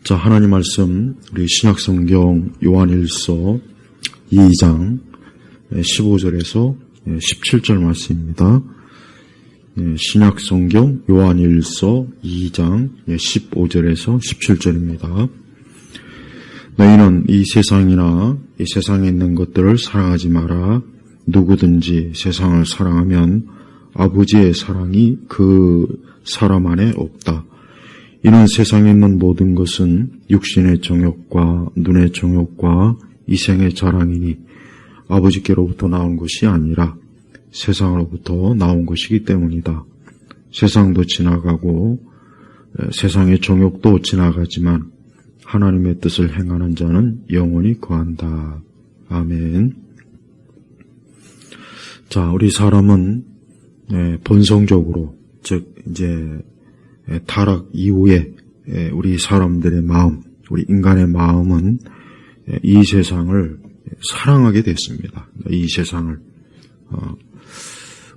자, 하나님 말씀 우리 신약성경 요한일서 2장 15절에서 17절 말씀입니다. 신약성경 요한일서 2장 15절에서 17절입니다. 너희는 이 세상이나 이 세상에 있는 것들을 사랑하지 마라. 누구든지 세상을 사랑하면 아버지의 사랑이 그 사람 안에 없다. 이는 세상에 있는 모든 것은 육신의 정욕과 눈의 정욕과 이생의 자랑이니 아버지께로부터 나온 것이 아니라 세상으로부터 나온 것이기 때문이다. 세상도 지나가고 세상의 정욕도 지나가지만 하나님의 뜻을 행하는 자는 영원히 거한다. 아멘. 자, 우리 사람은 본성적으로, 즉 이제 타락 이후에 우리 사람들의 마음, 우리 인간의 마음은 이 세상을 사랑하게 됐습니다. 이 세상을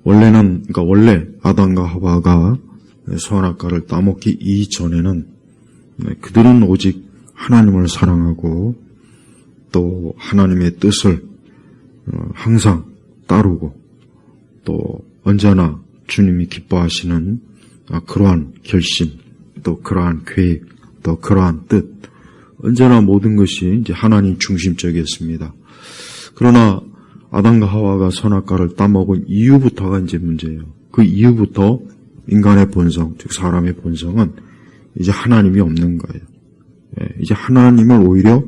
원래 아담과 하와가 선악과를 따먹기 이전에는 그들은 오직 하나님을 사랑하고 또 하나님의 뜻을 항상 따르고 또 언제나 주님이 기뻐하시는 그러한 결심, 또 그러한 계획, 또 그러한 뜻, 언제나 모든 것이 이제 하나님 중심적이었습니다. 그러나 아담과 하와가 선악과를 따먹은 이후부터가 이제 문제예요. 그 이후부터 인간의 본성, 즉 사람의 본성은 이제 하나님이 없는 거예요. 이제 하나님을 오히려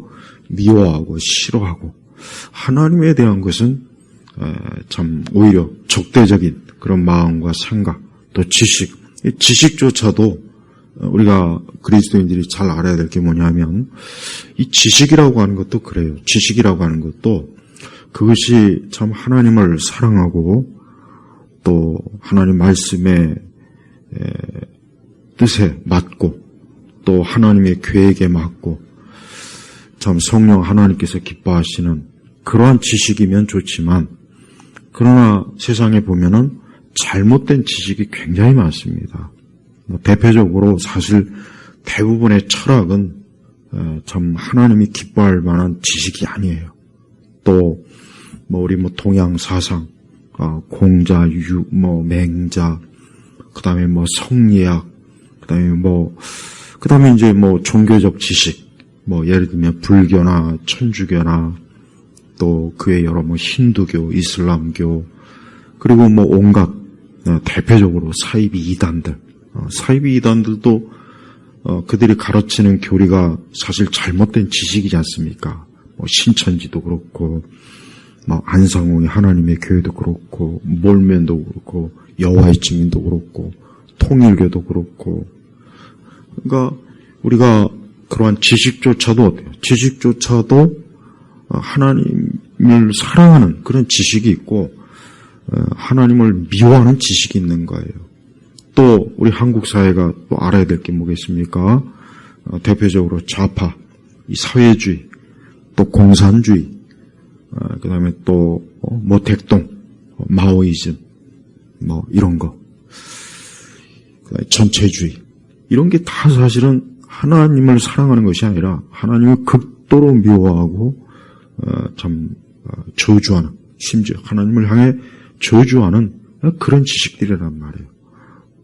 미워하고 싫어하고 하나님에 대한 것은 참 오히려 적대적인 그런 마음과 생각, 또 지식조차도 우리가 그리스도인들이 잘 알아야 될 게 뭐냐면 이 지식이라고 하는 것도 그래요. 지식이라고 하는 것도 그것이 참 하나님을 사랑하고 또 하나님 말씀의 뜻에 맞고 또 하나님의 계획에 맞고 참 성령 하나님께서 기뻐하시는 그러한 지식이면 좋지만 그러나 세상에 보면은 잘못된 지식이 굉장히 많습니다. 대표적으로 사실 대부분의 철학은 참 하나님이 기뻐할 만한 지식이 아니에요. 또 우리 동양 사상, 공자, 맹자, 그다음에 성리학, 그다음에 이제 종교적 지식, 예를 들면 불교나 천주교나 또 그의 여러 힌두교, 이슬람교, 그리고 온갖 대표적으로 사이비 이단들, 사이비 이단들도 그들이 가르치는 교리가 사실 잘못된 지식이지 않습니까? 신천지도 그렇고, 안상홍의 하나님의 교회도 그렇고, 몰면도 그렇고, 여호와의 증인도 그렇고, 통일교도 그렇고. 그러니까 우리가 그러한 지식조차도 어때요? 지식조차도 하나님을 사랑하는 그런 지식이 있고, 하나님을 미워하는 지식이 있는 거예요. 또 우리 한국 사회가 또 알아야 될 게 뭐겠습니까? 대표적으로 좌파, 이 사회주의, 또 공산주의, 그 다음에 또 모택동, 마오이즘, 이런 거, 그다음에 전체주의, 이런 게 다 사실은 하나님을 사랑하는 것이 아니라 하나님을 극도로 미워하고 저주하는, 심지어 하나님을 향해 저주하는 그런 지식들이란 말이에요.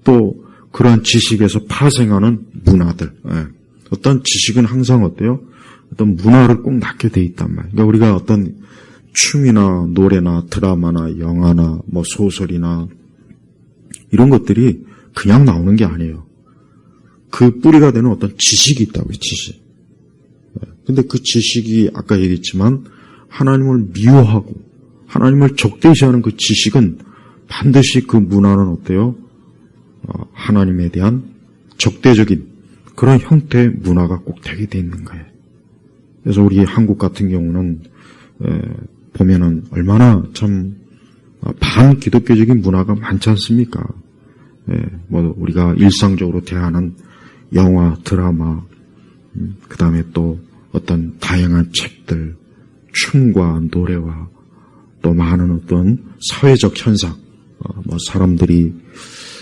또 그러한 지식에서 파생하는 문화들, 어떤 지식은 항상 어때요? 어떤 문화를 꼭 낳게 돼 있단 말이에요. 그러니까 우리가 어떤 춤이나 노래나 드라마나 영화나 소설이나 이런 것들이 그냥 나오는 게 아니에요. 그 뿌리가 되는 어떤 지식이 있다고요, 지식. 근데 그 지식이 아까 얘기했지만 하나님을 미워하고 하나님을 적대시하는 그 지식은 반드시 그 문화는 어때요? 하나님에 대한 적대적인 그런 형태의 문화가 꼭 되게 돼 있는 거예요. 그래서 우리 한국 같은 경우는 보면은 얼마나 참 반기독교적인 문화가 많지 않습니까? 우리가 일상적으로 대하는 영화, 드라마, 그 다음에 또 어떤 다양한 책들, 춤과 노래와 또 많은 어떤 사회적 현상, 사람들이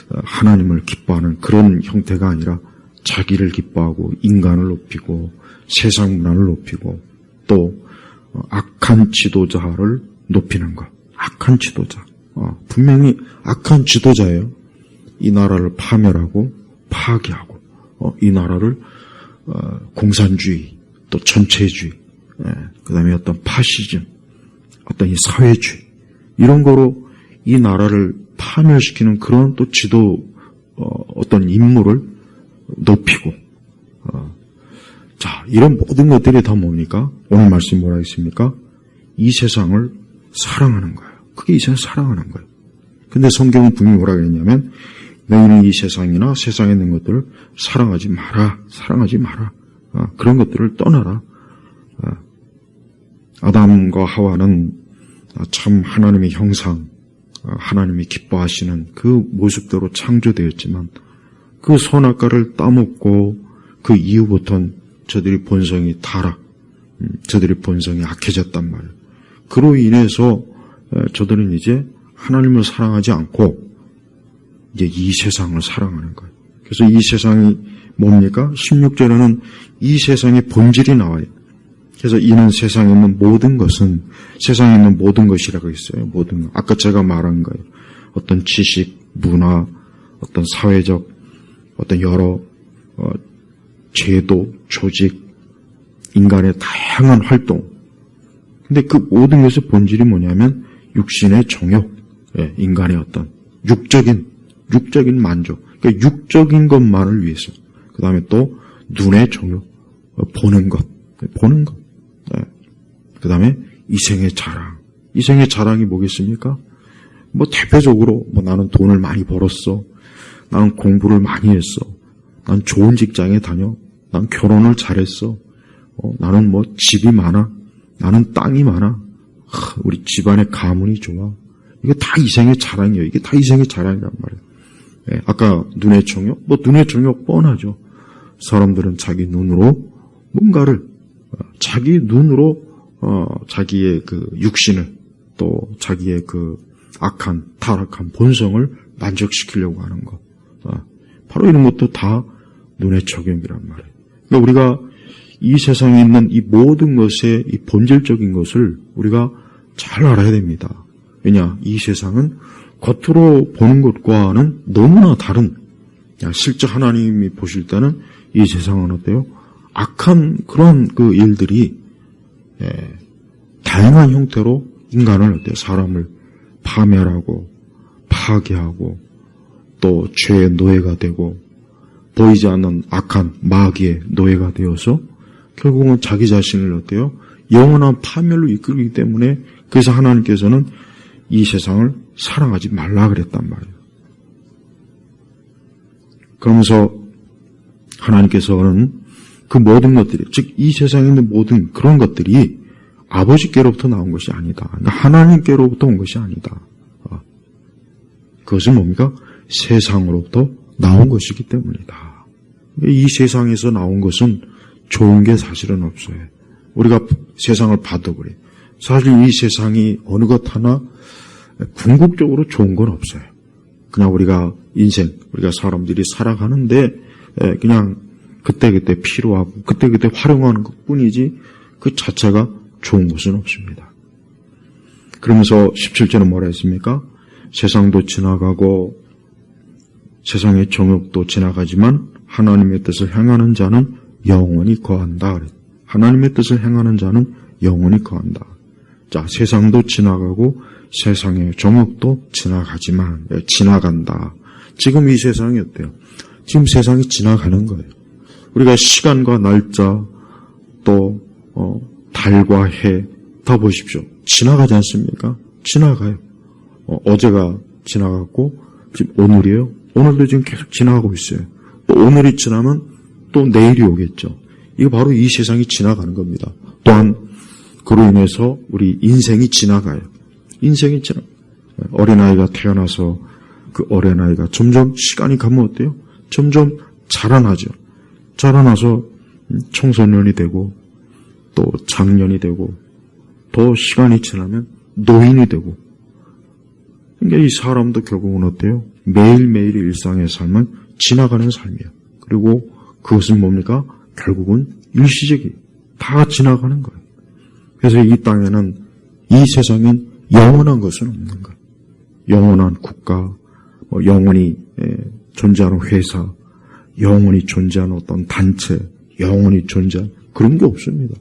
하나님을 기뻐하는 그런 형태가 아니라 자기를 기뻐하고 인간을 높이고 세상 문화를 높이고 또 악한 지도자를 높이는 것. 악한 지도자. 분명히 악한 지도자예요. 이 나라를 파멸하고 파괴하고 이 나라를 공산주의 또 전체주의 그 다음에 어떤 파시즘 어떤 이 사회주의 이런 거로 이 나라를 파멸시키는 그런 또 지도 어떤 인물을 높이고 자 이런 모든 것들이 다 뭡니까? 오늘 말씀이 뭐라 했습니까? 이 세상을 사랑하는 거예요. 그게 이 세상을 사랑하는 거예요. 근데 성경은 분명히 뭐라 그랬냐면 너희는 이 세상이나 세상에 있는 것들을 사랑하지 마라. 사랑하지 마라. 그런 것들을 떠나라. 아담과 하와는 참 하나님의 형상, 하나님이 기뻐하시는 그 모습대로 창조되었지만 그 선악과를 따먹고 그 이후부터는 저들이 본성이 타락, 저들이 본성이 악해졌단 말이에요. 그로 인해서 저들은 이제 하나님을 사랑하지 않고 이제 이 세상을 사랑하는 거예요. 그래서 이 세상이 뭡니까? 16절에는 이 세상의 본질이 나와요. 그래서 이는 세상에 있는 모든 것은 세상에 있는 모든 것이라고 했어요. 모든 것. 아까 제가 말한 거예요. 어떤 지식, 문화, 어떤 사회적, 어떤 여러 제도, 조직, 인간의 다양한 활동. 근데 그 모든 것의 본질이 뭐냐면 육신의 정욕, 인간의 어떤 육적인 만족, 그러니까 육적인 것만을 위해서. 그 다음에 또 눈의 정욕, 보는 것. 그 다음에 이생의 자랑. 이생의 자랑이 뭐겠습니까? 대표적으로 나는 돈을 많이 벌었어. 나는 공부를 많이 했어. 난 좋은 직장에 다녀. 난 결혼을 잘했어. 나는 집이 많아. 나는 땅이 많아. 우리 집안의 가문이 좋아. 이게 다 이생의 자랑이에요. 이게 다 이생의 자랑이란 말이에요. 아까 눈의 정욕? 눈의 정욕 뻔하죠. 사람들은 자기 눈으로 뭔가를, 자기 눈으로, 자기의 그 육신을, 또 자기의 그 악한, 타락한 본성을 만족시키려고 하는 것. 바로 이런 것도 다 눈의 정욕이란 말이에요. 그러니까 우리가 이 세상에 있는 이 모든 것의 이 본질적인 것을 우리가 잘 알아야 됩니다. 왜냐? 이 세상은 겉으로 보는 것과는 너무나 다른, 실제 하나님이 보실 때는 이 세상은 어때요? 악한 그런 그 일들이 다양한 형태로 인간을 어때요? 사람을 파멸하고 파괴하고 또 죄의 노예가 되고 보이지 않는 악한 마귀의 노예가 되어서 결국은 자기 자신을 어때요? 영원한 파멸로 이끌기 때문에 그래서 하나님께서는 이 세상을 사랑하지 말라 그랬단 말이에요. 그러면서 하나님께서는 그 모든 것들이, 즉 이 세상에 있는 모든 그런 것들이 아버지께로부터 나온 것이 아니다. 그러니까 하나님께로부터 온 것이 아니다. 그것은 뭡니까? 세상으로부터 나온 것이기 때문이다. 이 세상에서 나온 것은 좋은 게 사실은 없어요. 우리가 세상을 봐도 그래요. 사실 이 세상이 어느 것 하나 궁극적으로 좋은 건 없어요. 그냥 우리가 인생, 우리가 사람들이 살아가는데 그냥 그때그때 필요하고 그때그때 활용하는 것뿐이지 그 자체가 좋은 것은 없습니다. 그러면서 17절은 뭐라 했습니까? 세상도 지나가고 세상의 정욕도 지나가지만 하나님의 뜻을 행하는 자는 영원히 거한다. 하나님의 뜻을 행하는 자는 영원히 거한다. 자, 세상도 지나가고 세상의 정욕도 지나가지만 지나간다. 지금 이 세상이 어때요? 지금 세상이 지나가는 거예요. 우리가 시간과 날짜 또 달과 해 다 보십시오. 지나가지 않습니까? 지나가요. 어제가 지나갔고 지금 오늘이에요. 오늘도 지금 계속 지나가고 있어요. 또 오늘이 지나면 또 내일이 오겠죠. 이거 바로 이 세상이 지나가는 겁니다. 또한 그로 인해서 우리 인생이 지나가요. 인생이 지나가요. 어린아이가 태어나서 그 어린아이가 점점 시간이 가면 어때요? 점점 자라나죠. 자라나서 청소년이 되고 또 장년이 되고 더 시간이 지나면 노인이 되고 그러니까 이 사람도 결국은 어때요? 매일매일의 일상의 삶은 지나가는 삶이에요. 그리고 그것은 뭡니까? 결국은 일시적이 다 지나가는 거예요. 그래서 이 땅에는 이 세상엔 영원한 것은 없는 거예요. 영원한 국가, 영원히 존재하는 회사, 영원히 존재하는 어떤 단체, 영원히 존재하는 그런 게 없습니다.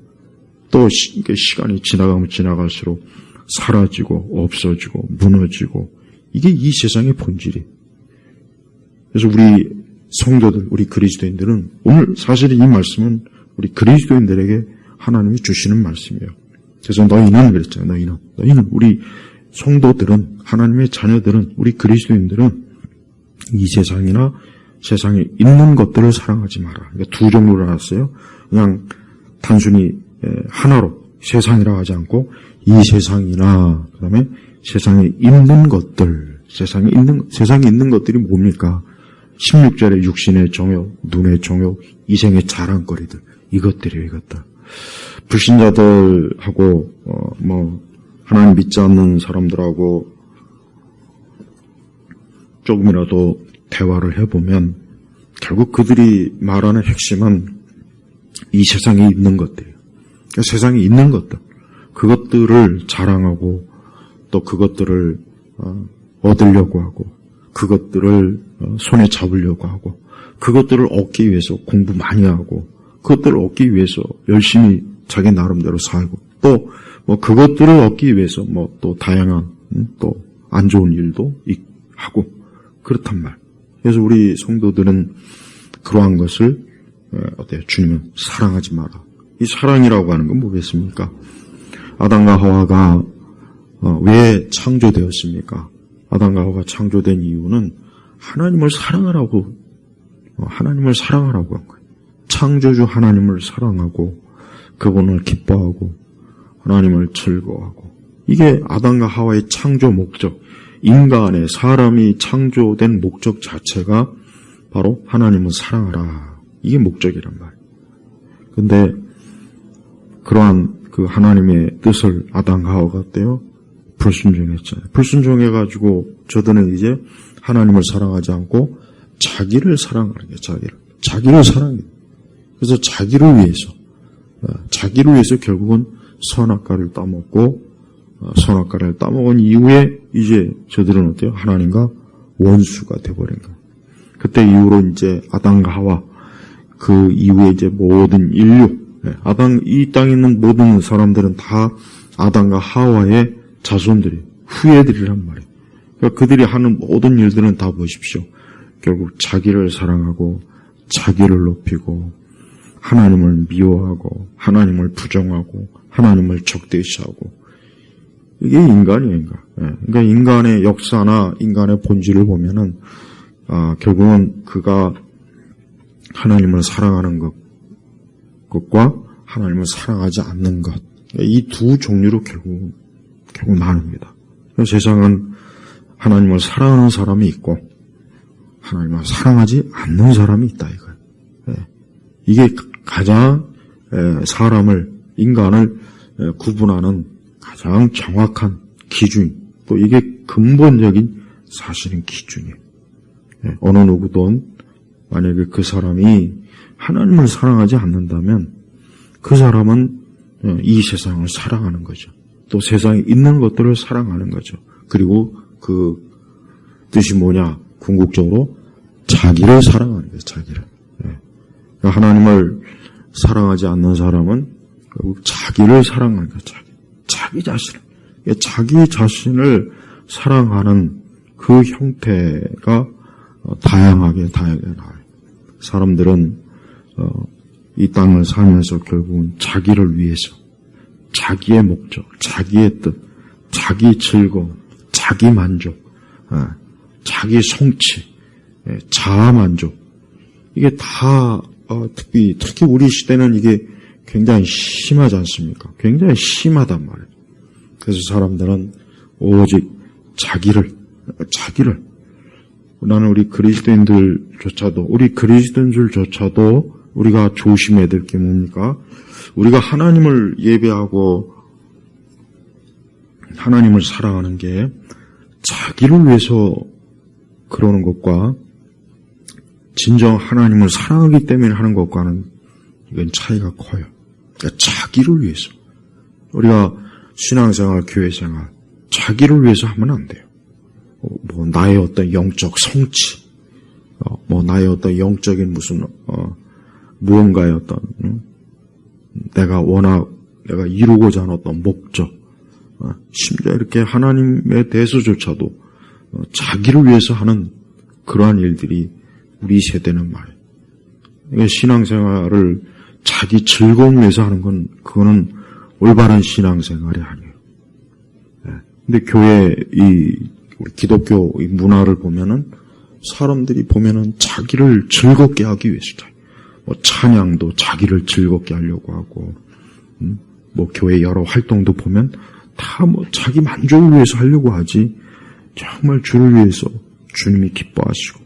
또 시간이 지나가면 지나갈수록 사라지고 없어지고 무너지고 이게 이 세상의 본질이에요. 그래서 우리 성도들, 우리 그리스도인들은 오늘 사실 이 말씀은 우리 그리스도인들에게 하나님이 주시는 말씀이에요. 그래서 너희는 그랬잖아요. 너희는 우리 성도들은 하나님의 자녀들은 우리 그리스도인들은 이 세상이나 세상에 있는 것들을 사랑하지 마라. 그러니까 두 종류로 나눴어요. 그냥 단순히 하나로 세상이라 하지 않고 이 세상이나 그다음에 세상에 있는 것들, 세상에 있는 것들이 뭡니까? 16절에 육신의 정욕, 눈의 정욕, 이생의 자랑거리들 이것들이에요. 이것들. 불신자들하고 하나님 믿지 않는 사람들하고 조금이라도 대화를 해보면 결국 그들이 말하는 핵심은 이 세상에 있는 것들이에요. 그러니까 세상에 있는 것들, 그것들을 자랑하고 또 그것들을 얻으려고 하고 그것들을 손에 잡으려고 하고 그것들을 얻기 위해서 공부 많이 하고 그것들을 얻기 위해서 열심히 자기 나름대로 살고 또 그것들을 얻기 위해서 또 다양한 또 안 좋은 일도 하고 그렇단 말. 그래서 우리 성도들은 그러한 것을 어때요? 주님은 사랑하지 마라. 이 사랑이라고 하는 건 뭐겠습니까? 아담과 하와가 왜 창조되었습니까? 아담과 하와가 창조된 이유는 하나님을 사랑하라고 한 거예요. 창조주 하나님을 사랑하고 그분을 기뻐하고 하나님을 즐거워하고 이게 아담과 하와의 창조 목적, 인간의 사람이 창조된 목적 자체가 바로 하나님을 사랑하라. 이게 목적이란 말이에요. 근데 그러한 그 하나님의 뜻을 아담과 하와가 어때요? 불순종했잖아요. 불순종해가지고 저들은 이제 하나님을 사랑하지 않고 자기를 사랑하는 거예요. 자기를 사랑해요. 그래서 자기를 위해서 결국은 선악과를 따먹고 선악과를 따먹은 이후에 이제 저들은 어때요? 하나님과 원수가 돼버린 거예요. 그때 이후로 이제 아담과 하와 그 이후에 이제 모든 인류 이 땅에 있는 모든 사람들은 다 아담과 하와의 자손들이 후예들이란 말이에요. 그러니까 그들이 하는 모든 일들은 다 보십시오. 결국 자기를 사랑하고 자기를 높이고 하나님을 미워하고 하나님을 부정하고 하나님을 적대시하고 이게 인간이에요. 인간. 그러니까 인간의 역사나 인간의 본질을 보면은 결국은 그가 하나님을 사랑하는 것과 하나님을 사랑하지 않는 것 이 두 종류로 결국 나눕니다. 세상은 하나님을 사랑하는 사람이 있고 하나님을 사랑하지 않는 사람이 있다 이거예요. 이게 가장 인간을 구분하는 가장 정확한 기준, 또 이게 근본적인 사실인 기준이에요. 어느 누구도 만약에 그 사람이 하나님을 사랑하지 않는다면 그 사람은 이 세상을 사랑하는 거죠. 또 세상에 있는 것들을 사랑하는 거죠. 그리고 그 뜻이 뭐냐? 궁극적으로 자기를 사랑하는 거예요. 자기를. 그러니까 하나님을 사랑하지 않는 사람은 결국 자기를 사랑하는 거예요. 자기 자신을 사랑하는 그 형태가 다양하게 나와요. 사람들은 이 땅을 살면서 결국은 자기를 위해서 자기의 목적, 자기의 뜻, 자기 즐거움, 자기 만족, 자기 성취, 자아 만족 이게 다 특히 우리 시대는 이게 굉장히 심하지 않습니까? 굉장히 심하단 말이에요. 그래서 사람들은 오직 자기를 나는 우리 그리스도인들조차도 우리가 조심해야 될 게 뭡니까? 우리가 하나님을 예배하고 하나님을 사랑하는 게 자기를 위해서 그러는 것과 진정 하나님을 사랑하기 때문에 하는 것과는 이건 차이가 커요. 그러니까 자기를 위해서. 우리가 신앙생활, 교회생활, 자기를 위해서 하면 안 돼요. 나의 어떤 영적 성취, 나의 어떤 영적인 무슨, 무언가의 어떤, 내가 이루고자 하는 어떤 목적, 심지어 이렇게 하나님에 대해서조차도 자기를 위해서 하는 그러한 일들이 우리 세대는 말이에요. 그러니까 신앙생활을 자기 즐거움을 위해서 하는 건, 그거는 올바른 신앙생활이 아니에요. 근데 교회, 우리 기독교 이 문화를 보면은, 사람들이 보면은 자기를 즐겁게 하기 위해서, 찬양도 자기를 즐겁게 하려고 하고, 교회 여러 활동도 보면 다 자기 만족을 위해서 하려고 하지, 정말 주를 위해서 주님이 기뻐하시고,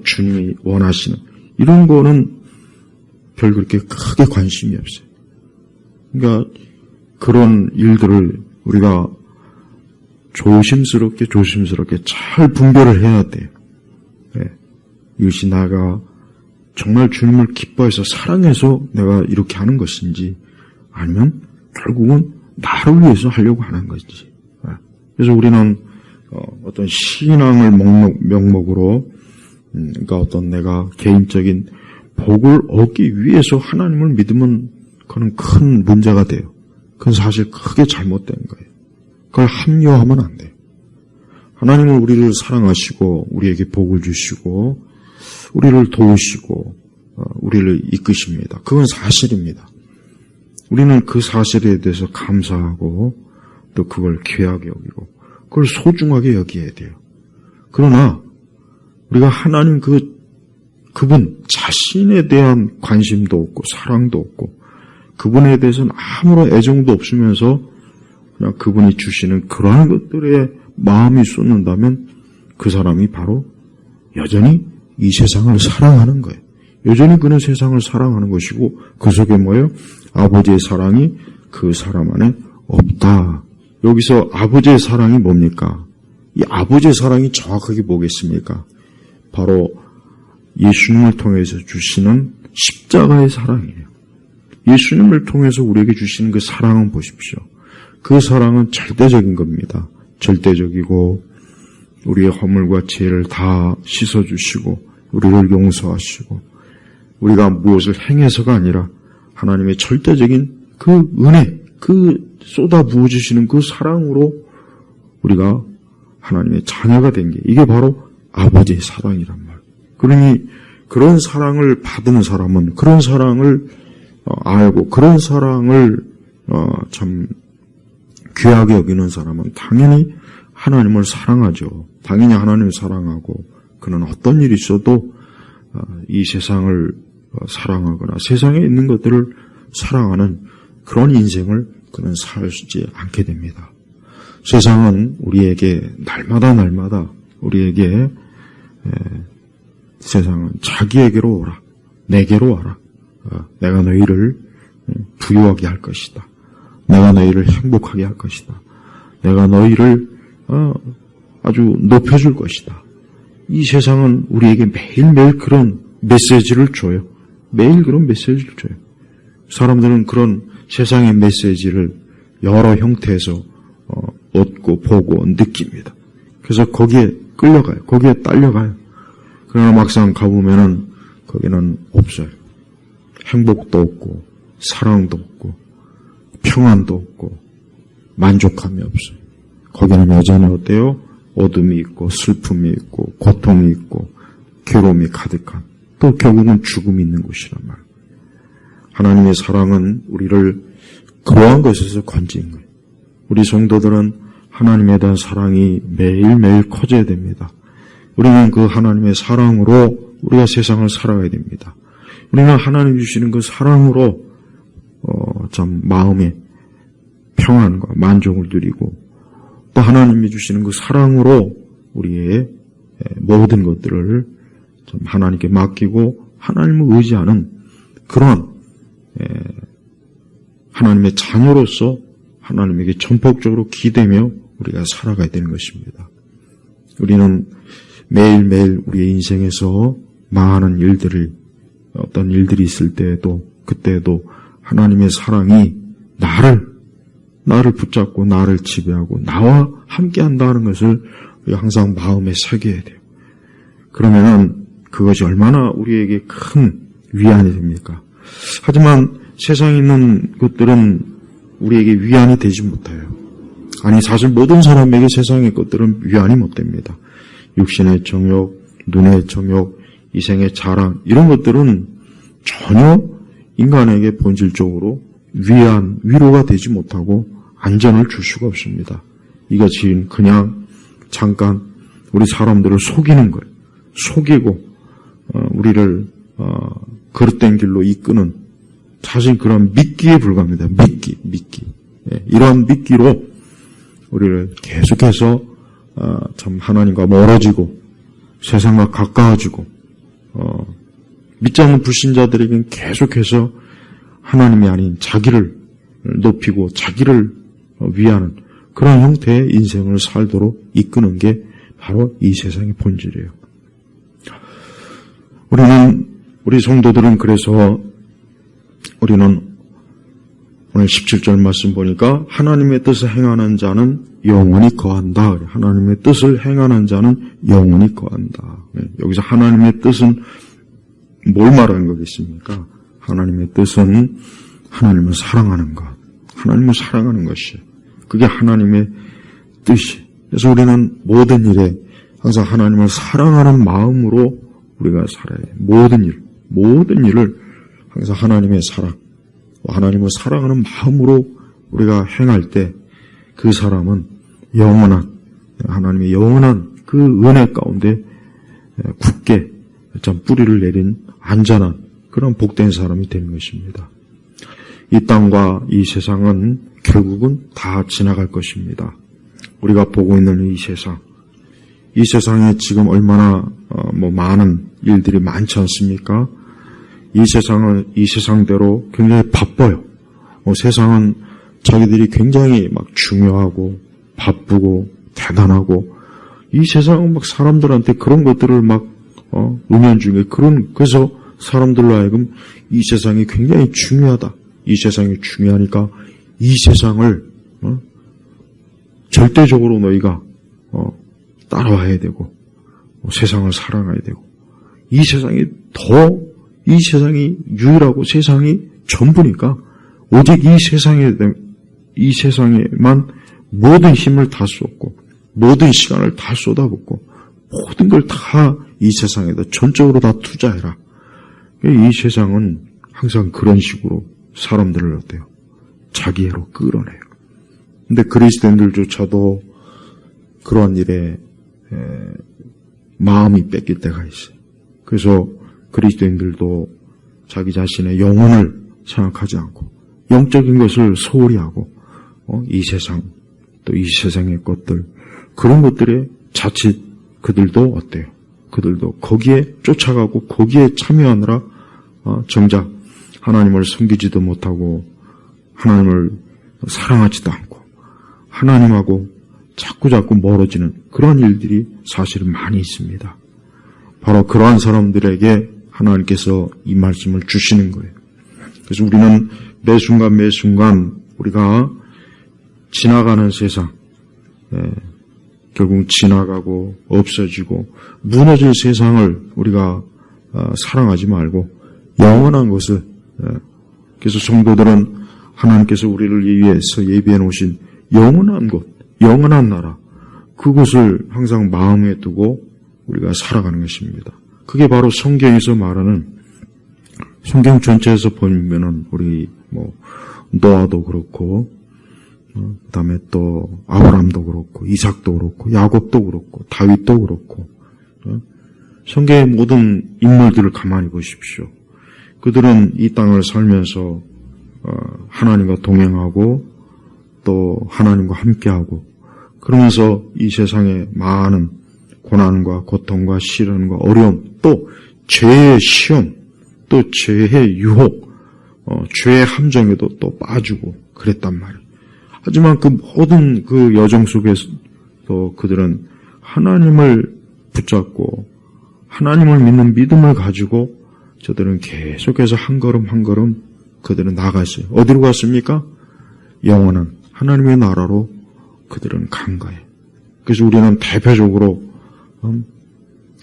주님이 원하시는, 이런 거는 별 그렇게 크게 관심이 없어요. 그러니까 그런 일들을 우리가 조심스럽게 잘 분별을 해야 돼요. 이것이 나가 정말 주님을 기뻐해서 사랑해서 내가 이렇게 하는 것인지, 아니면 결국은 나를 위해서 하려고 하는 것인지. 그래서 우리는 어떤 신앙을 명목으로, 그러니까 어떤 내가 개인적인 복을 얻기 위해서 하나님을 믿으면 그건 큰 문제가 돼요. 그건 사실 크게 잘못된 거예요. 그걸 합리화하면 안 돼요. 하나님은 우리를 사랑하시고 우리에게 복을 주시고 우리를 도우시고 우리를 이끄십니다. 그건 사실입니다. 우리는 그 사실에 대해서 감사하고 또 그걸 귀하게 여기고 그걸 소중하게 여겨야 돼요. 그러나 우리가 하나님 그분 자신에 대한 관심도 없고 사랑도 없고 그분에 대해서는 아무런 애정도 없으면서 그냥 그분이 주시는 그러한 것들에 마음이 쏟는다면 그 사람이 바로 여전히 이 세상을 사랑하는 거예요. 여전히 그는 세상을 사랑하는 것이고 그 속에 뭐예요? 아버지의 사랑이 그 사람 안에 없다. 여기서 아버지의 사랑이 뭡니까? 이 아버지의 사랑이 정확하게 뭐겠습니까? 바로 예수님을 통해서 주시는 십자가의 사랑이에요. 예수님을 통해서 우리에게 주시는 그 사랑은 보십시오. 그 사랑은 절대적인 겁니다. 절대적이고 우리의 허물과 죄를 다 씻어주시고 우리를 용서하시고 우리가 무엇을 행해서가 아니라 하나님의 절대적인 그 은혜, 그 쏟아 부어주시는 그 사랑으로 우리가 하나님의 자녀가 된 게 이게 바로 아버지의 사랑이란 말이에요. 그러니 그런 사랑을 받은 사람은 그런 사랑을 알고 그런 사랑을 참 귀하게 여기는 사람은 당연히 하나님을 사랑하죠. 당연히 하나님을 사랑하고 그는 어떤 일이 있어도 이 세상을 사랑하거나 세상에 있는 것들을 사랑하는 그런 인생을 그는 살지 않게 됩니다. 세상은 우리에게 날마다 우리에게 세상은 자기에게로 오라, 내게로 와라. 내가 너희를 부유하게 할 것이다. 내가 너희를 행복하게 할 것이다. 내가 너희를 아주 높여줄 것이다. 이 세상은 우리에게 매일매일 그런 메시지를 줘요. 매일 그런 메시지를 줘요. 사람들은 그런 세상의 메시지를 여러 형태에서 얻고 보고 느낍니다. 그래서 거기에 끌려가요. 거기에 딸려가요. 그러나 막상 가보면은 거기는 없어요. 행복도 없고 사랑도 없고 평안도 없고 만족함이 없어요. 거기는 여전히 어때요? 어둠이 있고 슬픔이 있고 고통이 있고 괴로움이 가득한 또 결국은 죽음이 있는 곳이란 말이에요. 하나님의 사랑은 우리를 그러한 것에서 건진 거예요. 우리 성도들은 하나님에 대한 사랑이 매일매일 커져야 됩니다. 우리는 그 하나님의 사랑으로 우리가 세상을 살아가야 됩니다. 우리는 하나님 주시는 그 사랑으로 참 마음의 평안과 만족을 누리고 또 하나님이 주시는 그 사랑으로 우리의 모든 것들을 좀 하나님께 맡기고 하나님을 의지하는 그런 하나님의 자녀로서 하나님에게 전폭적으로 기대며 우리가 살아가야 되는 것입니다. 우리는 매일매일 우리의 인생에서 많은 일들이 어떤 일들이 있을 때에도 그때에도 하나님의 사랑이 나를 붙잡고 나를 지배하고 나와 함께한다는 것을 항상 마음에 새겨야 돼요. 그러면은 그것이 얼마나 우리에게 큰 위안이 됩니까? 하지만 세상에 있는 것들은 우리에게 위안이 되지 못해요. 아니 사실 모든 사람에게 세상의 것들은 위안이 못 됩니다. 육신의 정욕, 눈의 정욕, 이생의 자랑 이런 것들은 전혀 인간에게 본질적으로 위로가 되지 못하고 안전을 줄 수가 없습니다. 이것이 그냥 잠깐 우리 사람들을 속이는 거예요. 속이고 우리를 거릇된 길로 이끄는 사실 그런 미끼에 불과합니다. 미끼. 예, 이러한 미끼로 우리를 계속해서 참 하나님과 멀어지고 세상과 가까워지고 믿지 않는 불신자들에게는 계속해서 하나님이 아닌 자기를 높이고 자기를 위하는 그런 형태의 인생을 살도록 이끄는 게 바로 이 세상의 본질이에요. 우리 성도들은 그래서 우리는 오늘 17절 말씀 보니까 하나님의 뜻을 행하는 자는 영원히 거한다. 하나님의 뜻을 행하는 자는 영원히 거한다. 여기서 하나님의 뜻은 뭘 말하는 거겠습니까? 하나님의 뜻은 하나님을 사랑하는 것. 하나님을 사랑하는 것이. 그게 하나님의 뜻이. 그래서 우리는 모든 일에 항상 하나님을 사랑하는 마음으로 우리가 살아야 해요. 모든 일을 항상 하나님의 사랑, 하나님을 사랑하는 마음으로 우리가 행할 때 그 사람은 하나님의 영원한 그 은혜 가운데 굳게 참 뿌리를 내린 안전한 그런 복된 사람이 되는 것입니다. 이 땅과 이 세상은 결국은 다 지나갈 것입니다. 우리가 보고 있는 이 세상에 지금 얼마나 많은 일들이 많지 않습니까? 이 세상대로 굉장히 바빠요. 세상은 자기들이 굉장히 막 중요하고 바쁘고 대단하고 이 세상은 막 사람들한테 그런 것들을 막 은연중에 그래서 사람들로 하여금 이 세상이 굉장히 중요하다. 이 세상이 중요하니까 이 세상을 절대적으로 너희가 따라와야 되고 세상을 사랑해야 되고 이 세상이 유일하고 세상이 전부니까 오직 이 세상에만 모든 힘을 다 쏟고 모든 시간을 다 쏟아붓고 모든 걸 다 이 세상에다 전적으로 다 투자해라. 이 세상은 항상 그런 식으로 사람들을 어때요? 자기애로 끌어내요. 근데 그리스도인들조차도 그러한 일에 마음이 뺏길 때가 있어요. 그래서 그리스도인들도 자기 자신의 영혼을 생각하지 않고 영적인 것을 소홀히 하고 이 세상 또 이 세상의 것들 그런 것들에 자칫 그들도 어때요? 그들도 거기에 쫓아가고 거기에 참여하느라 정작 하나님을 섬기지도 못하고 하나님을 사랑하지도 않고 하나님하고 자꾸 멀어지는 그런 일들이 사실은 많이 있습니다. 바로 그러한 사람들에게 하나님께서 이 말씀을 주시는 거예요. 그래서 우리는 매 순간 우리가 지나가는 세상, 결국 지나가고 없어지고 무너질 세상을 우리가 사랑하지 말고 영원한 것을 그래서 성도들은 하나님께서 우리를 위해서 예비해 놓으신 영원한 것, 영원한 나라 그것을 항상 마음에 두고 우리가 살아가는 것입니다. 그게 바로 성경에서 말하는 성경 전체에서 보면은 우리 노아도 그렇고 그다음에 또 아브라함도 그렇고 이삭도 그렇고 야곱도 그렇고 다윗도 그렇고 성경의 모든 인물들을 가만히 보십시오. 그들은 이 땅을 살면서 하나님과 동행하고 또 하나님과 함께하고 그러면서 이 세상의 많은 고난과 고통과 시련과 어려움 또 죄의 시험 또 죄의 유혹 죄의 함정에도 또 빠지고 그랬단 말이에요. 하지만 그 모든 그 여정 속에서 그들은 하나님을 붙잡고 하나님을 믿는 믿음을 가지고 저들은 계속해서 한 걸음 한 걸음 그들은 나갔어요. 어디로 갔습니까? 영원한 하나님의 나라로 그들은 간 거예요. 그래서 우리는 대표적으로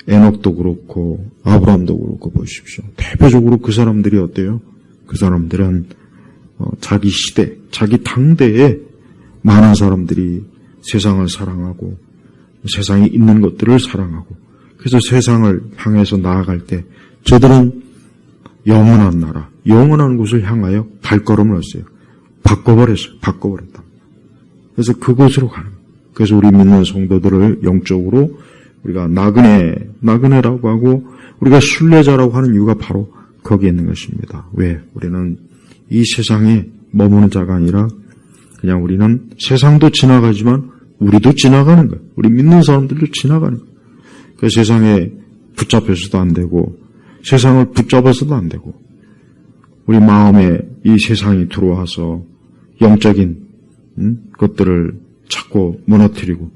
에녹도 그렇고 아브라함도 그렇고 보십시오. 대표적으로 그 사람들이 어때요? 그 사람들은 자기 시대, 자기 당대에 많은 사람들이 세상을 사랑하고 세상에 있는 것들을 사랑하고 그래서 세상을 향해서 나아갈 때 저들은 영원한 나라, 영원한 곳을 향하여 발걸음을 했어요. 바꿔버렸어요. 바꿔버렸다. 그래서 그곳으로 가는 거예요. 그래서 우리 믿는 성도들을 영적으로 우리가 나그네라고 하고 우리가 순례자라고 하는 이유가 바로 거기에 있는 것입니다. 왜? 우리는 이 세상에 머무는 자가 아니라 그냥 우리는 세상도 지나가지만 우리도 지나가는 거예요. 우리 믿는 사람들도 지나가는 거예요. 그 세상에 붙잡혀서도 안 되고 세상을 붙잡아서도 안 되고 우리 마음에 이 세상이 들어와서 영적인 것들을 자꾸 무너뜨리고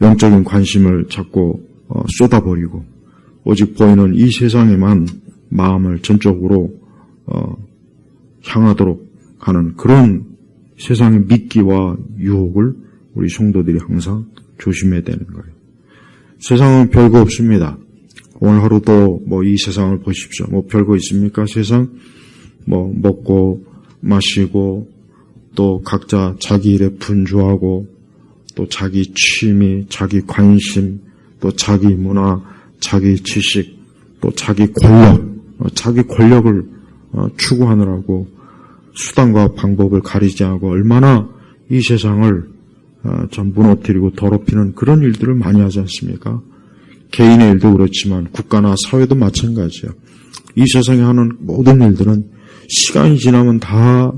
영적인 관심을 자꾸 쏟아버리고 오직 보이는 이 세상에만 마음을 전적으로 향하도록 하는 그런 세상의 미끼와 유혹을 우리 성도들이 항상 조심해야 되는 거예요. 세상은 별거 없습니다. 오늘 하루도 이 세상을 보십시오. 별거 있습니까? 세상 먹고 마시고 또 각자 자기 일에 분주하고 또 자기 취미, 자기 관심, 또 자기 문화, 자기 지식, 또 자기 권력을 추구하느라고 수단과 방법을 가리지 않고 얼마나 이 세상을 좀 무너뜨리고 더럽히는 그런 일들을 많이 하지 않습니까? 개인의 일도 그렇지만 국가나 사회도 마찬가지예요. 이 세상에 하는 모든 일들은 시간이 지나면 다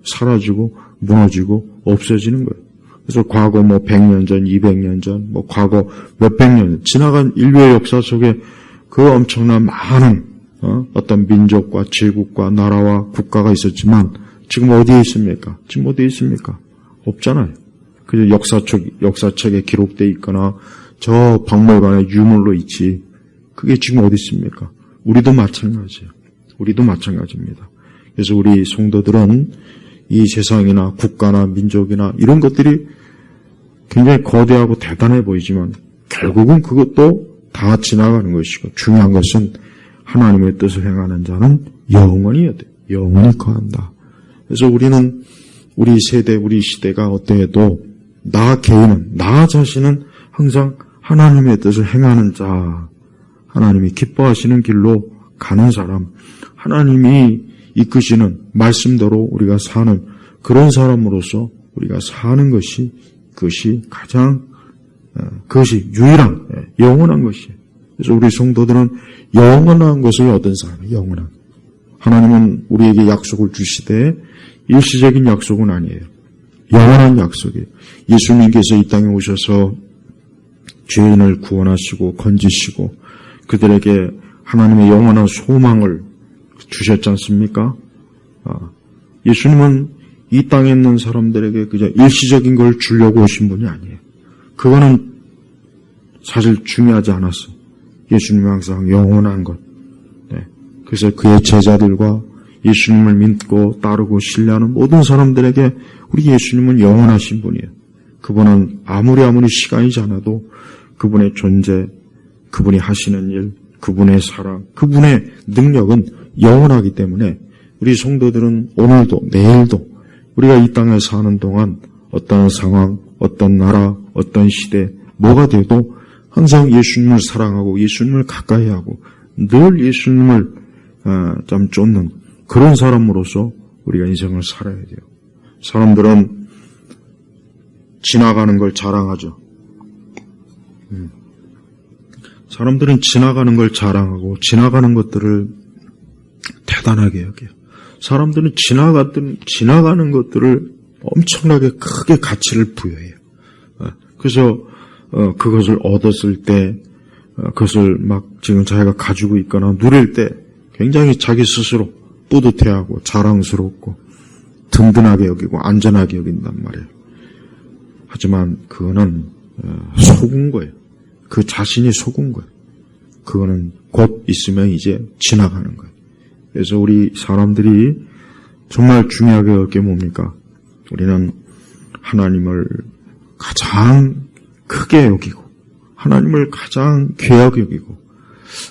사라지고 무너지고 없어지는 거예요. 그래서 과거 100년 전, 200년 전, 과거 몇백 년 지나간 인류의 역사 속에 그 엄청난 많은 어떤 민족과 제국과 나라와 국가가 있었지만 지금 어디에 있습니까? 지금 어디에 있습니까? 없잖아요. 그저 역사책에 기록되어 있거나 저 박물관에 유물로 있지. 그게 지금 어디 있습니까? 우리도 마찬가지예요. 우리도 마찬가지입니다. 그래서 우리 성도들은 이 세상이나 국가나 민족이나 이런 것들이 굉장히 거대하고 대단해 보이지만 결국은 그것도 다 지나가는 것이고 중요한 것은 하나님의 뜻을 행하는 자는 영원히 거한다. 그래서 우리는 우리 세대, 우리 시대가 어때도 나 개인은, 나 자신은 항상 하나님의 뜻을 행하는 자, 하나님이 기뻐하시는 길로 가는 사람, 하나님이 이끄시는 말씀대로 우리가 사는 그런 사람으로서 우리가 사는 것이 그것이 가장 그것이 유일한 영원한 것이에요. 그래서 우리 성도들은 영원한 것을 얻은 사람이에요. 영원한. 하나님은 우리에게 약속을 주시되 일시적인 약속은 아니에요. 영원한 약속이에요. 예수님께서 이 땅에 오셔서 죄인을 구원하시고 건지시고 그들에게 하나님의 영원한 소망을 주셨지 않습니까? 예수님은 이 땅에 있는 사람들에게 그저 일시적인 걸 주려고 오신 분이 아니에요. 그거는 사실 중요하지 않았어요. 예수님은 항상 영원한 것. 그래서 그의 제자들과 예수님을 믿고 따르고 신뢰하는 모든 사람들에게 우리 예수님은 영원하신 분이에요. 그분은 아무리 시간이 지나도 그분의 존재, 그분이 하시는 일, 그분의 사랑, 그분의 능력은 영원하기 때문에 우리 성도들은 오늘도 내일도 우리가 이 땅에 사는 동안 어떤 상황, 어떤 나라, 어떤 시대, 뭐가 돼도 항상 예수님을 사랑하고 예수님을 가까이 하고 늘 예수님을 좀 쫓는 그런 사람으로서 우리가 인생을 살아야 돼요. 사람들은 지나가는 걸 자랑하죠. 사람들은 지나가는 걸 자랑하고 지나가는 것들을 대단하게 여겨요. 사람들은 지나가는 것들을 엄청나게 크게 가치를 부여해요. 그래서 그것을 얻었을 때 그것을 막 지금 자기가 가지고 있거나 누릴 때 굉장히 자기 스스로 뿌듯해하고 자랑스럽고 든든하게 여기고 안전하게 여긴단 말이에요. 하지만 그거는 속은 거예요. 그 자신이 속은 거예요. 그거는 곧 있으면 이제 지나가는 거예요. 그래서 우리 사람들이 정말 중요하게 할 게 뭡니까? 우리는 하나님을 가장 크게 여기고 하나님을 가장 귀하게 여기고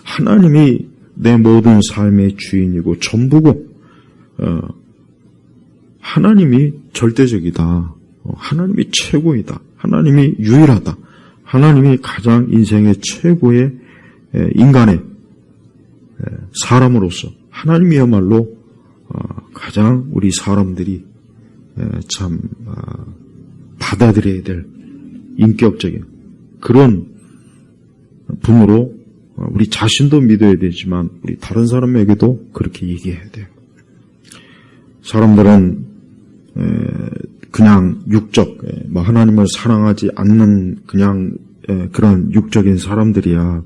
하나님이 내 모든 삶의 주인이고 전부고 하나님이 절대적이다. 하나님이 최고이다. 하나님이 유일하다. 하나님이 가장 인생의 최고의 인간의 사람으로서 하나님이야말로 가장 우리 사람들이 참 받아들여야 될 인격적인 그런 분으로 우리 자신도 믿어야 되지만 우리 다른 사람에게도 그렇게 얘기해야 돼요. 사람들은 그냥 육적, 하나님을 사랑하지 않는 그냥 그런 육적인 사람들이야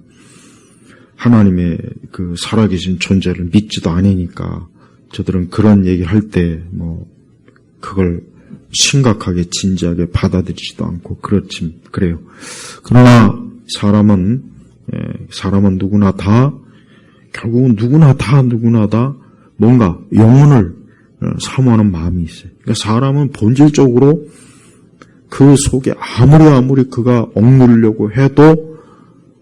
하나님의 그 살아계신 존재를 믿지도 않으니까 저들은 그런 얘기할 때 그걸 심각하게 진지하게 받아들이지도 않고 그래요. 그러나 사람은 누구나 다 결국은 누구나 다 뭔가 영혼을 사모하는 마음이 있어요. 그러니까 사람은 본질적으로 그 속에 아무리 그가 억누르려고 해도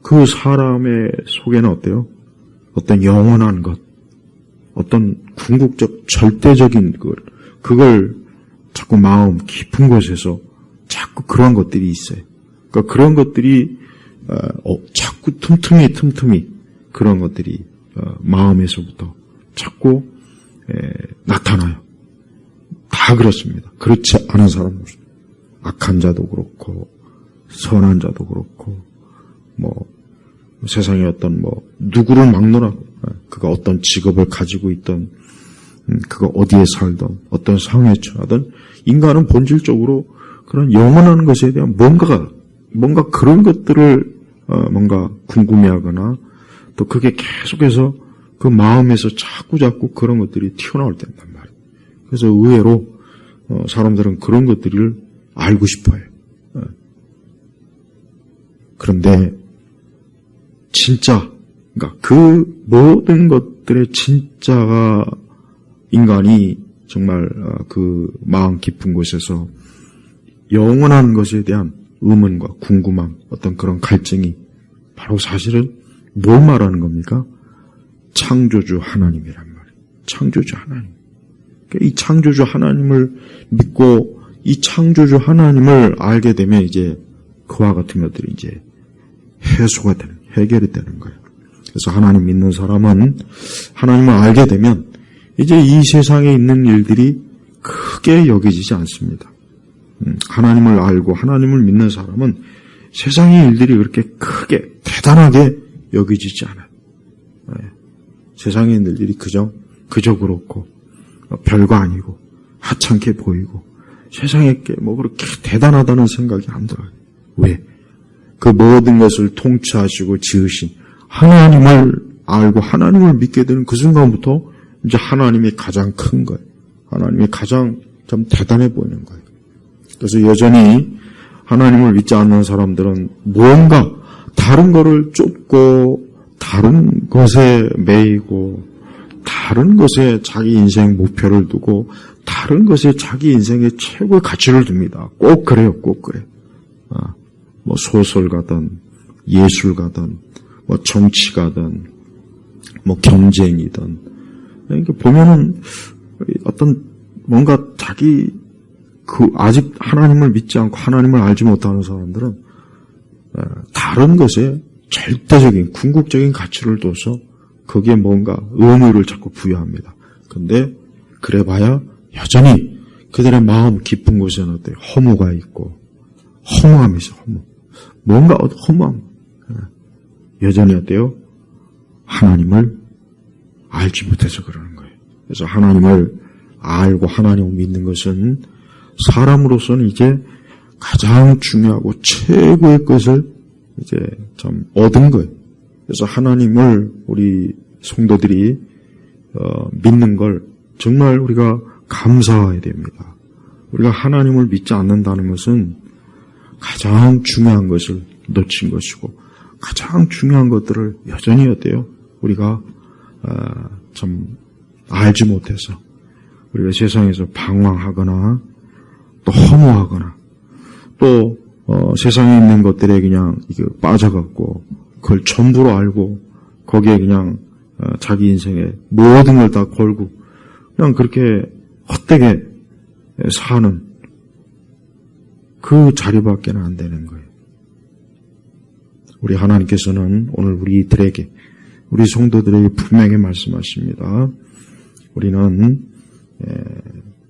그 사람의 속에는 어때요? 어떤 영원한 것, 어떤 궁극적 절대적인 그걸 자꾸 마음 깊은 곳에서 자꾸 그런 것들이 있어요. 그러니까 그런 것들이 자꾸 틈틈이 그런 것들이 마음에서부터 자꾸 나타나요. 다 그렇습니다. 그렇지 않은 사람은 없습니다. 악한 자도 그렇고 선한 자도 그렇고 세상에 어떤 누구를 막론하고 그가 어떤 직업을 가지고 있던 그가 어디에 살던 어떤 상황에 처하던 인간은 본질적으로 그런 영원한 것에 대한 뭔가 그런 것들을 뭔가 궁금해하거나 또 그게 계속해서 그 마음에서 자꾸 그런 것들이 튀어나올 때단 말이에요. 그래서 의외로 사람들은 그런 것들을 알고 싶어요. 그런데 진짜 그러니까 그 모든 것들의 진짜가 인간이 정말 그 마음 깊은 곳에서 영원한 것에 대한 의문과 궁금함, 어떤 그런 갈증이 바로 사실은 뭘 말하는 겁니까? 창조주 하나님이란 말이에요. 창조주 하나님. 그러니까 이 창조주 하나님을 믿고 이 창조주 하나님을 알게 되면 이제 그와 같은 것들이 이제 해결이 되는 거예요. 그래서 하나님 믿는 사람은 하나님을 알게 되면 이제 이 세상에 있는 일들이 크게 여겨지지 않습니다. 하나님을 알고 하나님을 믿는 사람은 세상의 일들이 그렇게 크게 대단하게 여겨지지 않아요. 세상의 일들이 그저 그렇고 별거 아니고 하찮게 보이고 세상에 그렇게 대단하다는 생각이 안 들어요. 왜? 그 모든 것을 통치하시고 지으신 하나님을 알고 하나님을 믿게 되는 그 순간부터 이제 하나님이 가장 큰 거예요. 하나님이 가장 좀 대단해 보이는 거예요. 그래서 여전히 하나님을 믿지 않는 사람들은 뭔가 다른 거를 쫓고 다른 것에 매이고 다른 것에 자기 인생 목표를 두고 다른 것에 자기 인생의 최고의 가치를 둡니다. 꼭 그래요. 소설가든 예술가든 정치가든 경쟁이든 그러니까 보면은 어떤 뭔가 자기 아직 하나님을 믿지 않고 하나님을 알지 못하는 사람들은 다른 것에 절대적인 궁극적인 가치를 둬서 거기에 뭔가 의무를 자꾸 부여합니다. 근데 그래봐야 여전히 그들의 마음 깊은 곳에는 어때요? 허무가 있고 허무함이 있어요. 뭔가 허무함. 여전히 어때요? 하나님을 알지 못해서 그러는 거예요. 그래서 하나님을 알고 하나님을 믿는 것은 사람으로서는 이제 가장 중요하고 최고의 것을 이제 참 얻은 거예요. 그래서 하나님을 우리 성도들이 믿는 걸 정말 우리가 감사해야 됩니다. 우리가 하나님을 믿지 않는다는 것은 가장 중요한 것을 놓친 것이고 가장 중요한 것들을 여전히 어때요? 우리가 좀 알지 못해서 우리가 세상에서 방황하거나 또 허무하거나 또 세상에 있는 것들에 그냥 빠져갖고 그걸 전부로 알고 거기에 그냥 자기 인생의 모든 걸 다 걸고 그냥 그렇게 헛되게 사는 그 자리밖에는 안 되는 거예요. 우리 하나님께서는 오늘 우리들에게 우리 성도들에게 분명히 말씀하십니다. 우리는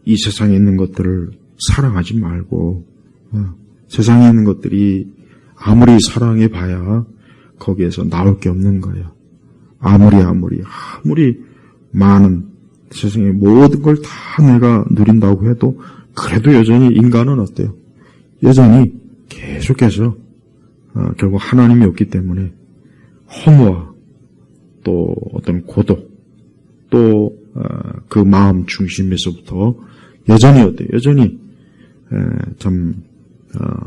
이 세상에 있는 것들을 사랑하지 말고 세상에 있는 것들이 아무리 사랑해 봐야 거기에서 나올 게 없는 거예요. 아무리 많은 세상의 모든 걸 다 내가 누린다고 해도 그래도 여전히 인간은 어때요? 여전히 계속해서 결국 하나님이 없기 때문에 허무와 또 어떤 고독 또 그 마음 중심에서부터 여전히 어때요? 여전히 참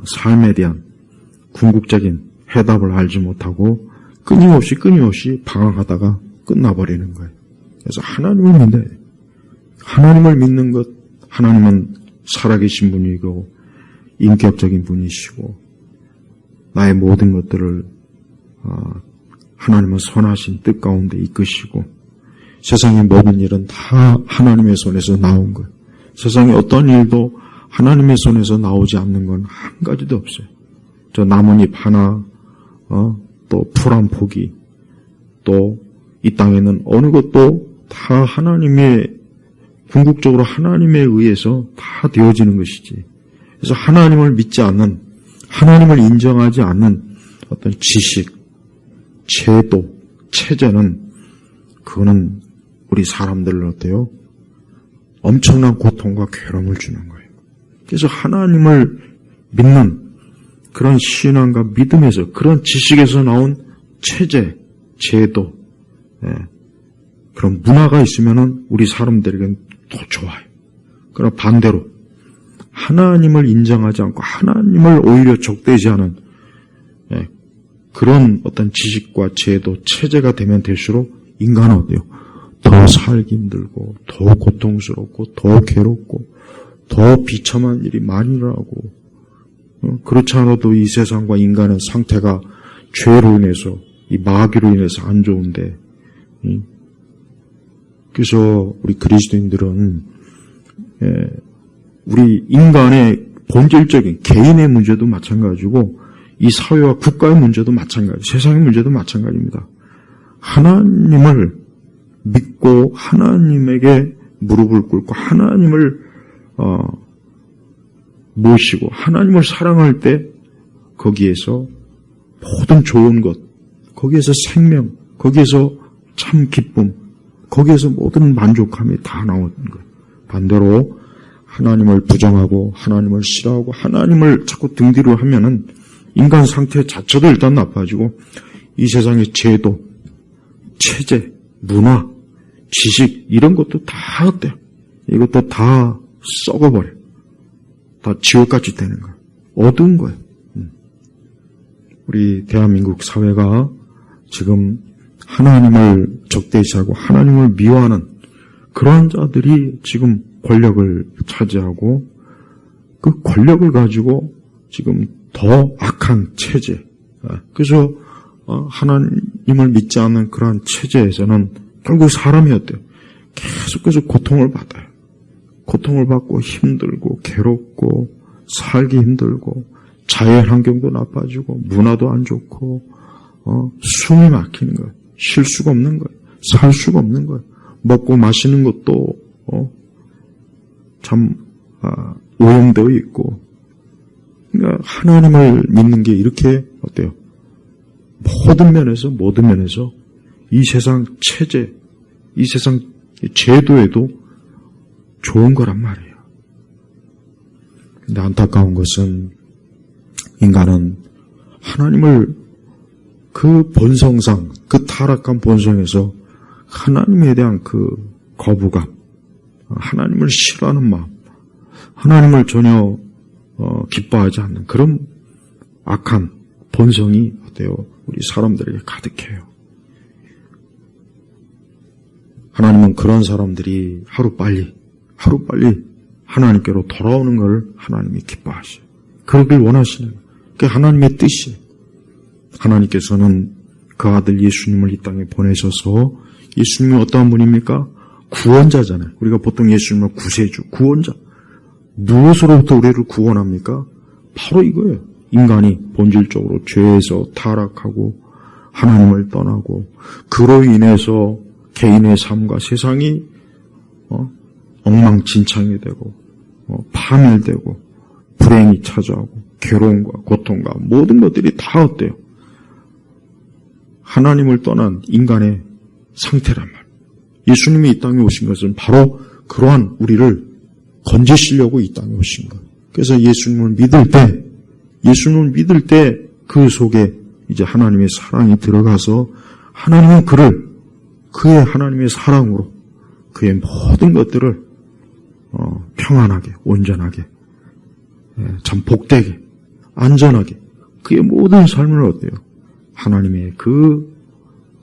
삶에 대한 궁극적인 해답을 알지 못하고 끊임없이 방황하다가 끝나버리는 거예요. 그래서 하나님을 믿어야 돼요. 하나님을 믿는 것, 하나님은 살아계신 분이고 인격적인 분이시고 나의 모든 것들을 하나님은 선하신 뜻 가운데 이끄시고 세상의 모든 일은 다 하나님의 손에서 나온 거예요. 세상의 어떤 일도 하나님의 손에서 나오지 않는 건 한 가지도 없어요. 저 나뭇잎 하나, 또 풀 한 포기, 또 이 땅에는 어느 것도 다 하나님의 궁극적으로 하나님에 의해서 다 되어지는 것이지. 그래서 하나님을 믿지 않는, 하나님을 인정하지 않는 어떤 지식, 제도, 체제는 그거는 우리 사람들을 어때요? 엄청난 고통과 괴로움을 주는 거예요. 그래서 하나님을 믿는 그런 신앙과 믿음에서 그런 지식에서 나온 체제, 제도, 그런 문화가 있으면은 우리 사람들에게는 더 좋아요. 그러나 반대로 하나님을 인정하지 않고 하나님을 오히려 적대시하는 그런 어떤 지식과 제도, 체제가 되면 될수록 인간은 어때요? 더 살기 힘들고 더 고통스럽고 더 괴롭고 더 비참한 일이 많이 일어나고 그렇지 않아도 이 세상과 인간의 상태가 죄로 인해서 이 마귀로 인해서 안 좋은데 그래서 우리 그리스도인들은 우리 인간의 본질적인 개인의 문제도 마찬가지고 이 사회와 국가의 문제도 마찬가지, 세상의 문제도 마찬가지입니다. 하나님을 믿고 하나님에게 무릎을 꿇고 하나님을 모시고 하나님을 사랑할 때 거기에서 모든 좋은 것, 거기에서 생명, 거기에서 참 기쁨, 거기에서 모든 만족함이 다 나오는 거예요. 반대로 하나님을 부정하고 하나님을 싫어하고 하나님을 자꾸 등 뒤로 하면은 인간 상태 자체도 일단 나빠지고 이 세상의 제도, 체제, 문화, 지식 이런 것도 다 어때요? 이것도 다 썩어버려요. 다 지옥같이 되는 거예요. 어두운 거예요. 우리 대한민국 사회가 지금 하나님을 적대시하고 하나님을 미워하는 그러한 자들이 지금 권력을 차지하고 그 권력을 가지고 지금 더 악한 체제, 그래서 하나님을 믿지 않는 그러한 체제에서는 결국 사람이 어때요? 계속해서 고통을 받아요. 고통을 받고 힘들고 괴롭고 살기 힘들고 자연 환경도 나빠지고 문화도 안 좋고 숨이 막히는 거예요. 쉴 수가 없는 거예요. 살 수가 없는 거예요. 먹고 마시는 것도 참 오염되어 있고 그러니까 하나님을 믿는 게 이렇게 어때요? 모든 면에서 이 세상 체제, 이 세상 제도에도 좋은 거란 말이에요. 근데 안타까운 것은 인간은 하나님을 그 본성상, 그 타락한 본성에서 하나님에 대한 그 거부감, 하나님을 싫어하는 마음, 하나님을 전혀 기뻐하지 않는 그런 악한 본성이 어때요? 우리 사람들에게 가득해요. 하나님은 그런 사람들이 하루빨리 하나님께로 돌아오는 걸 하나님이 기뻐하셔요. 그러길 원하시는 거예요. 그게 하나님의 뜻이에요. 하나님께서는 그 아들 예수님을 이 땅에 보내셔서, 예수님은 어떠한 분입니까? 구원자잖아요. 우리가 보통 예수님을 구세주, 구원자. 무엇으로부터 우리를 구원합니까? 바로 이거예요. 인간이 본질적으로 죄에서 타락하고 하나님을 떠나고, 그로 인해서 개인의 삶과 세상이 엉망진창이 되고 파멸되고 불행이 찾아오고 괴로움과 고통과 모든 것들이 다 어때요? 하나님을 떠난 인간의 상태란 말이에요. 예수님이 이 땅에 오신 것은 바로 그러한 우리를 건지시려고 이 땅에 오신 거예요. 그래서 예수님을 믿을 때 그 속에 이제 하나님의 사랑이 들어가서 하나님은 그의 하나님의 사랑으로 그의 모든 것들을 평안하게, 온전하게, 참 복되게, 안전하게, 그의 모든 삶을 어때요? 하나님의 그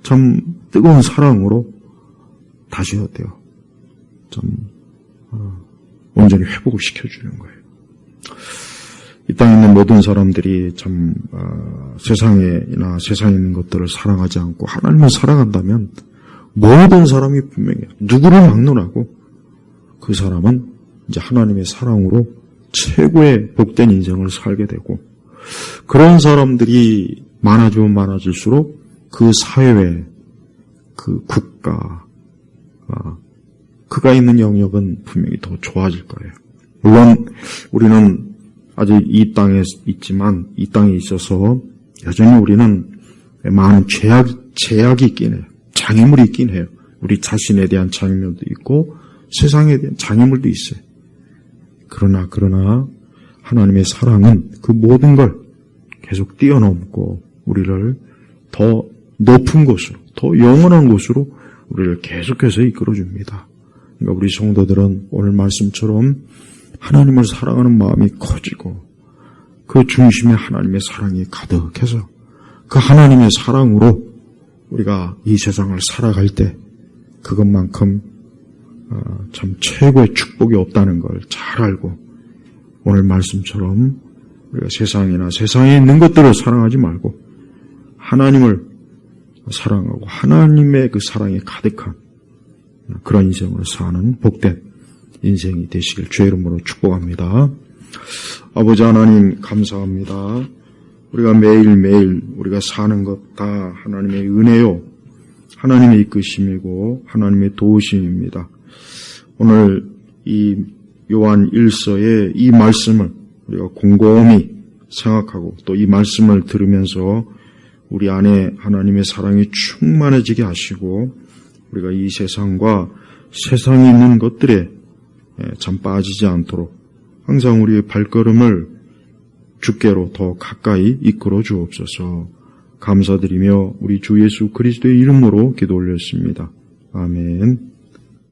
참 뜨거운 사랑으로 다시 어때요? 좀 온전히 회복을 시켜주는 거예요. 이 땅에 있는 모든 사람들이 참 세상에 있는 것들을 사랑하지 않고 하나님을 사랑한다면 모든 사람이 분명해요. 누구를 막론하고 그 사람은 이제 하나님의 사랑으로 최고의 복된 인생을 살게 되고, 그런 사람들이 많아지면 많아질수록 그 사회, 그 국가, 그가 있는 영역은 분명히 더 좋아질 거예요. 물론 우리는 아직 이 땅에 있지만, 이 땅에 있어서 여전히 우리는 많은 제약이 있긴 해요. 장애물이 있긴 해요. 우리 자신에 대한 장애물도 있고 세상에 대한 장애물도 있어요. 그러나 하나님의 사랑은 그 모든 걸 계속 뛰어넘고 우리를 더 높은 곳으로, 더 영원한 곳으로 우리를 계속해서 이끌어줍니다. 그러니까 우리 성도들은 오늘 말씀처럼 하나님을 사랑하는 마음이 커지고 그 중심에 하나님의 사랑이 가득해서 그 하나님의 사랑으로 우리가 이 세상을 살아갈 때 그것만큼 참 최고의 축복이 없다는 걸 잘 알고, 오늘 말씀처럼 우리가 세상에 있는 것들을 사랑하지 말고 하나님을 사랑하고 하나님의 그 사랑이 가득한 그런 인생으로 사는 복된 인생이 되시길 주의 이름으로 축복합니다. 아버지 하나님 감사합니다. 우리가 매일매일 우리가 사는 것 다 하나님의 은혜요, 하나님의 이끄심이고 하나님의 도우심입니다. 오늘 이 요한 1서의 이 말씀을 우리가 곰곰이 생각하고 또 이 말씀을 들으면서 우리 안에 하나님의 사랑이 충만해지게 하시고, 우리가 이 세상과 세상에 있는 것들에 참 빠지지 않도록 항상 우리의 발걸음을 주께로 더 가까이 이끌어 주옵소서. 감사드리며 우리 주 예수 그리스도의 이름으로 기도 올렸습니다. 아멘.